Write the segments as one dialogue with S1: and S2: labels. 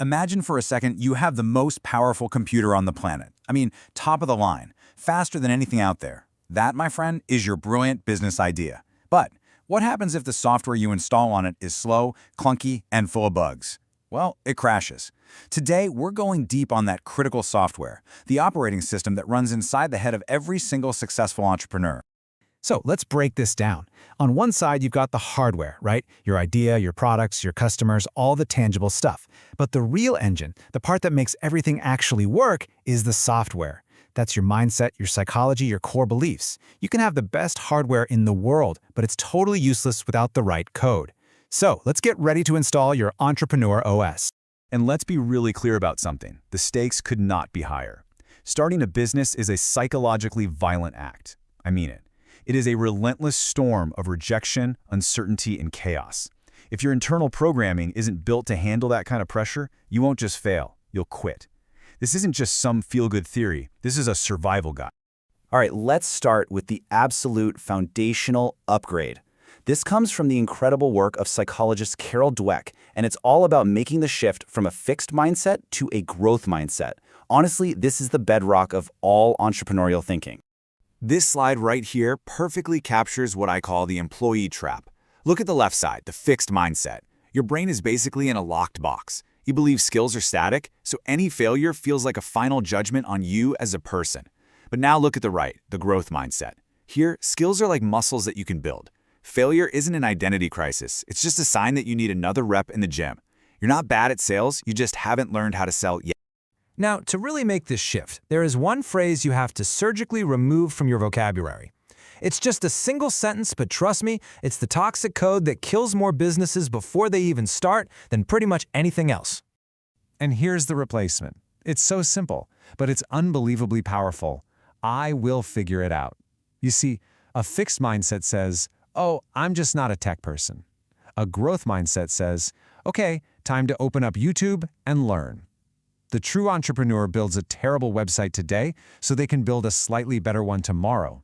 S1: Imagine for a second you have the most powerful computer on the planet. I mean, top of the line, faster than anything out there. That, my friend, is your brilliant business idea. But what happens if the software you install on it is slow, clunky, and full of bugs? Well, it crashes. Today, we're going deep on that critical software, the operating system that runs inside the head of every single successful entrepreneur.
S2: So let's break this down. On one side, you've got the hardware, right? Your idea, your products, your customers, all the tangible stuff. But the real engine, the part that makes everything actually work, is the software. That's your mindset, your psychology, your core beliefs. You can have the best hardware in the world, but it's totally useless without the right code. So let's get ready to install your Entrepreneur OS.
S3: And let's be really clear about something. The stakes could not be higher. Starting a business is a psychologically violent act. I mean it. It is a relentless storm of rejection, uncertainty, and chaos. If your internal programming isn't built to handle that kind of pressure, you won't just fail, you'll quit. This isn't just some feel-good theory, this is a survival guide.
S4: All right, let's start with the absolute foundational upgrade. This comes from the incredible work of psychologist Carol Dweck, and it's all about making the shift from a fixed mindset to a growth mindset. Honestly, this is the bedrock of all entrepreneurial thinking.
S5: This slide right here perfectly captures what I call the employee trap. Look at the left side, the fixed mindset. Your brain is basically in a locked box. You believe skills are static, so any failure feels like a final judgment on you as a person. But now look at the right, the growth mindset. Here, skills are like muscles that you can build. Failure isn't an identity crisis. It's just a sign that you need another rep in the gym. You're not bad at sales, you just haven't learned how to sell yet.
S2: Now, to really make this shift, there is one phrase you have to surgically remove from your vocabulary. It's just a single sentence, but trust me, it's the toxic code that kills more businesses before they even start than pretty much anything else.
S6: And here's the replacement. It's so simple, but it's unbelievably powerful. I will figure it out. You see, a fixed mindset says, oh, I'm just not a tech person. A growth mindset says, okay, time to open up YouTube and learn. The true entrepreneur builds a terrible website today so they can build a slightly better one tomorrow.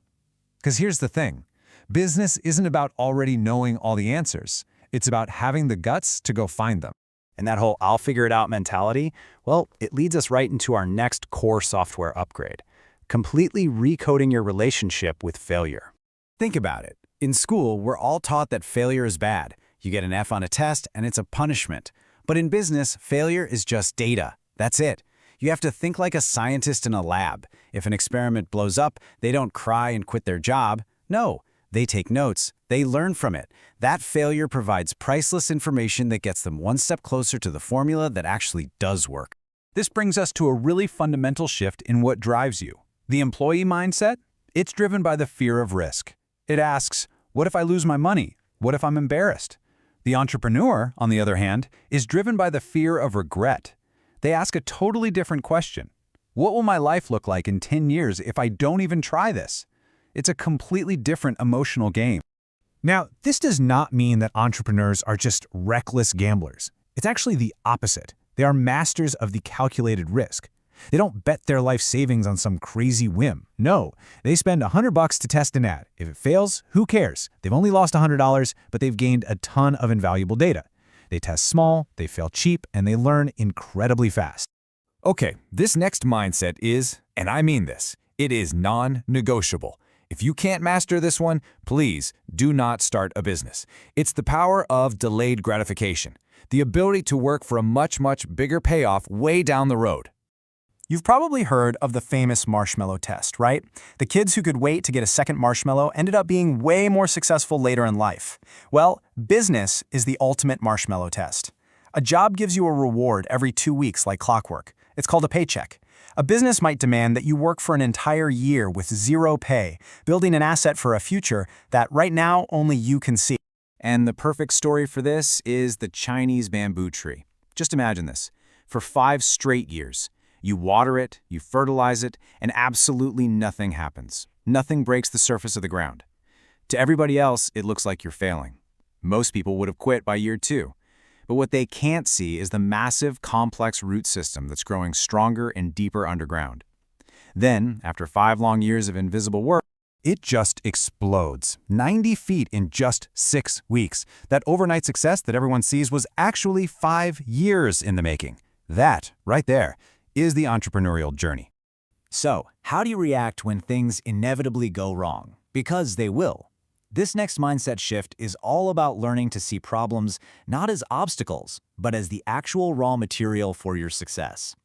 S6: Because here's the thing, business isn't about already knowing all the answers. It's about having the guts to go find them.
S4: And that whole I'll figure it out mentality, well, it leads us right into our next core software upgrade, completely recoding your relationship with failure.
S1: Think about it. In school, we're all taught that failure is bad. You get an F on a test and it's a punishment. But in business, failure is just data. That's it. You have to think like a scientist in a lab. If an experiment blows up, they don't cry and quit their job. No, they take notes. They learn from it. That failure provides priceless information that gets them one step closer to the formula that actually does work.
S3: This brings us to a really fundamental shift in what drives you. The employee mindset? It's driven by the fear of risk. It asks, what if I lose my money? What if I'm embarrassed? The entrepreneur, on the other hand, is driven by the fear of regret. They ask a totally different question. What will my life look like in 10 years if I don't even try this? It's a completely different emotional game.
S2: Now, this does not mean that entrepreneurs are just reckless gamblers. It's actually the opposite. They are masters of the calculated risk. They don't bet their life savings on some crazy whim. No, they spend $100 to test an ad. If it fails, who cares? They've only lost $100, but they've gained a ton of invaluable data. They test small, they fail cheap, and they learn incredibly fast.
S5: Okay, this next mindset is, and I mean this, it is non-negotiable. If you can't master this one, please do not start a business. It's the power of delayed gratification, the ability to work for a much, much bigger payoff way down the road.
S7: You've probably heard of the famous marshmallow test, right? The kids who could wait to get a second marshmallow ended up being way more successful later in life. Well, business is the ultimate marshmallow test. A job gives you a reward every 2 weeks like clockwork. It's called a paycheck. A business might demand that you work for an entire year with zero pay, building an asset for a future that right now only you can see.
S1: And the perfect story for this is the Chinese bamboo tree. Just imagine this. For 5 straight years, you water it, you fertilize it, and absolutely nothing happens. Nothing breaks the surface of the ground. To everybody else, it looks like you're failing. Most people would have quit by year 2. But what they can't see is the massive, complex root system that's growing stronger and deeper underground. Then, after 5 long years of invisible work,
S2: It just explodes. 90 feet in just 6 weeks. That overnight success that everyone sees was actually 5 years in the making.
S3: That, right there, is the entrepreneurial journey.
S2: So, how do you react when things inevitably go wrong? Because they will. This next mindset shift is all about learning to see problems not as obstacles, but as the actual raw material for your success.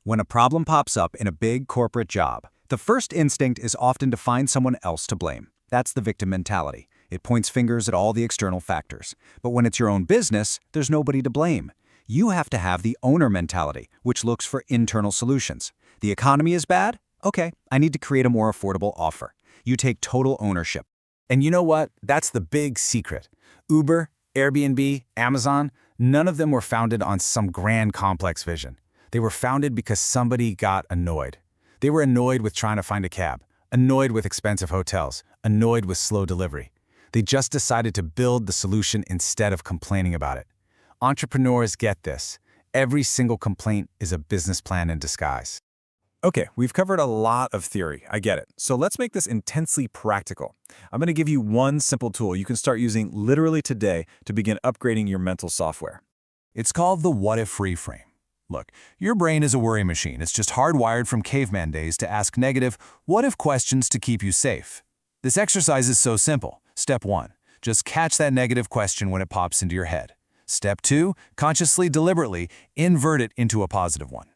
S3: When a problem pops up in a big corporate job, the first instinct is often to find someone else to blame. That's the victim mentality. It points fingers at all the external factors. But when it's your own business, there's nobody to blame. You have to have the owner mentality, which looks for internal solutions. The economy is bad? Okay, I need to create a more affordable offer. You take total ownership.
S1: And you know what? That's the big secret. Uber, Airbnb, Amazon, none of them were founded on some grand complex vision. They were founded because somebody got annoyed. They were annoyed with trying to find a cab, annoyed with expensive hotels, annoyed with slow delivery. They just decided to build the solution instead of complaining about it. Entrepreneurs get this. Every single complaint is a business plan in disguise.
S6: Okay, we've covered a lot of theory, I get it. So let's make this intensely practical. I'm going to give you one simple tool you can start using literally today to begin upgrading your mental software.
S3: It's called the what-if reframe. Look, your brain is a worry machine. It's just hardwired from caveman days to ask negative, what-if questions to keep you safe. This exercise is so simple. Step 1, just catch that negative question when it pops into your head. Step 2, consciously, deliberately, invert it into a positive one.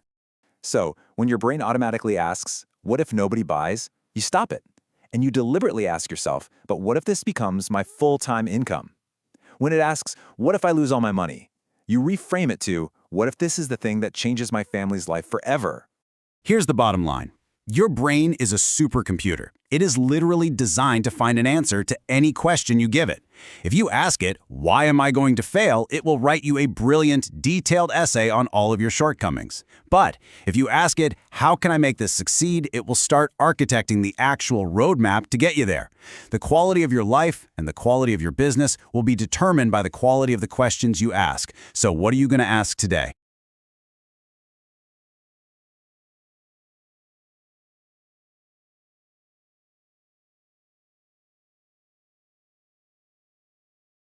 S4: So, when your brain automatically asks, what if nobody buys? You stop it. And you deliberately ask yourself, but what if this becomes my full-time income? When it asks, what if I lose all my money? You reframe it to, what if this is the thing that changes my family's life forever?
S5: Here's the bottom line. Your brain is a supercomputer. It is literally designed to find an answer to any question you give it. If you ask it, why am I going to fail? It will write you a brilliant, detailed essay on all of your shortcomings. But if you ask it, how can I make this succeed? It will start architecting the actual roadmap to get you there. The quality of your life and the quality of your business will be determined by the quality of the questions you ask. So what are you going to ask today?